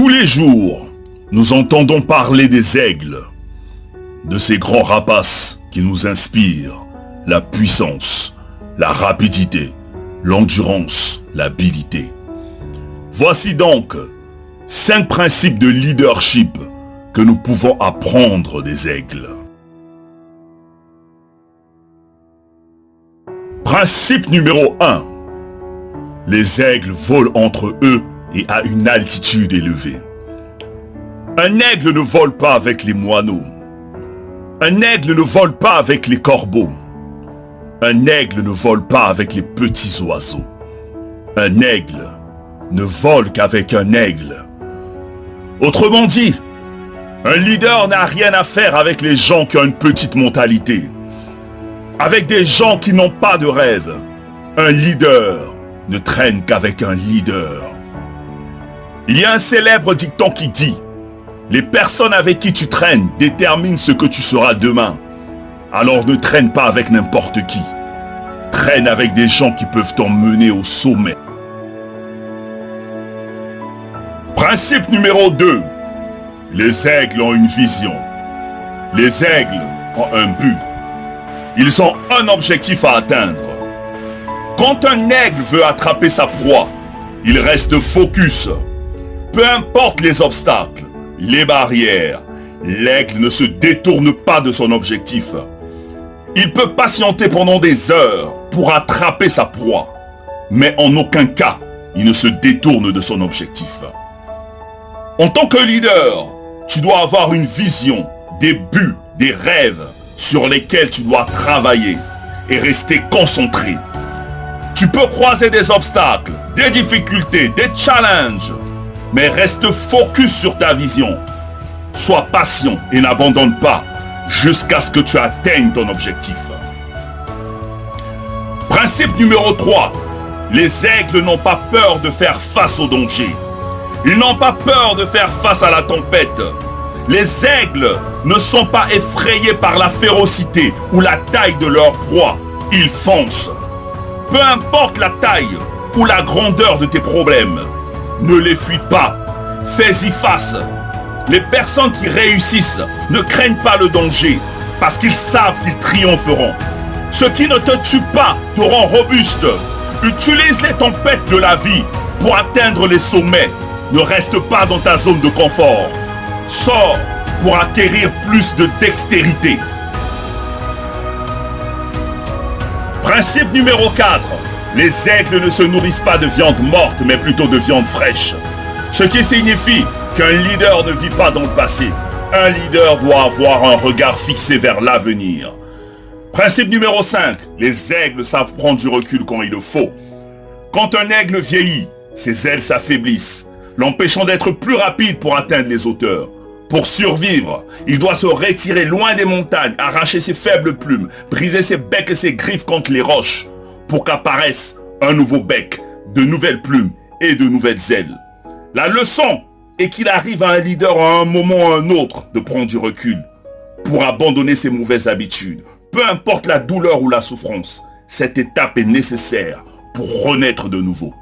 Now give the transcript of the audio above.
Tous les jours, nous entendons parler des aigles, de ces grands rapaces qui nous inspirent la puissance, la rapidité, l'endurance, l'habileté. Voici donc 5 principes de leadership que nous pouvons apprendre des aigles. Principe numéro 1. Les aigles volent entre eux et à une altitude élevée. Un aigle ne vole pas avec les moineaux. Un aigle ne vole pas avec les corbeaux. Un aigle ne vole pas avec les petits oiseaux. Un aigle ne vole qu'avec un aigle. Autrement dit, un leader n'a rien à faire avec les gens qui ont une petite mentalité. Avec des gens qui n'ont pas de rêve. Un leader ne traîne qu'avec un leader. Il y a un célèbre dicton qui dit « Les personnes avec qui tu traînes déterminent ce que tu seras demain. Alors ne traîne pas avec n'importe qui. Traîne avec des gens qui peuvent t'emmener au sommet. » Principe numéro 2. Les aigles ont une vision. Les aigles ont un but. Ils ont un objectif à atteindre. Quand un aigle veut attraper sa proie, il reste focus. Peu importe les obstacles, les barrières, l'aigle ne se détourne pas de son objectif. Il peut patienter pendant des heures pour attraper sa proie, mais en aucun cas, il ne se détourne de son objectif. En tant que leader, tu dois avoir une vision, des buts, des rêves sur lesquels tu dois travailler et rester concentré. Tu peux croiser des obstacles, des difficultés, des challenges, mais reste focus sur ta vision. Sois patient et n'abandonne pas jusqu'à ce que tu atteignes ton objectif. Principe numéro 3. Les aigles n'ont pas peur de faire face au danger. Ils n'ont pas peur de faire face à la tempête. Les aigles ne sont pas effrayés par la férocité ou la taille de leur proie. Ils foncent. Peu importe la taille ou la grandeur de tes problèmes, ne les fuis pas. Fais-y face. Les personnes qui réussissent ne craignent pas le danger parce qu'ils savent qu'ils triompheront. Ceux qui ne te tuent pas te rendent robuste. Utilise les tempêtes de la vie pour atteindre les sommets. Ne reste pas dans ta zone de confort. Sors pour acquérir plus de dextérité. Principe numéro 4. Les aigles ne se nourrissent pas de viande morte, mais plutôt de viande fraîche. Ce qui signifie qu'un leader ne vit pas dans le passé. Un leader doit avoir un regard fixé vers l'avenir. Principe numéro 5. Les aigles savent prendre du recul quand il le faut. Quand un aigle vieillit, ses ailes s'affaiblissent, l'empêchant d'être plus rapide pour atteindre les hauteurs. Pour survivre, il doit se retirer loin des montagnes, arracher ses faibles plumes, briser ses becs et ses griffes contre les roches, pour qu'apparaisse un nouveau bec, de nouvelles plumes et de nouvelles ailes. La leçon est qu'il arrive à un leader à un moment ou à un autre de prendre du recul, pour abandonner ses mauvaises habitudes. Peu importe la douleur ou la souffrance, cette étape est nécessaire pour renaître de nouveau.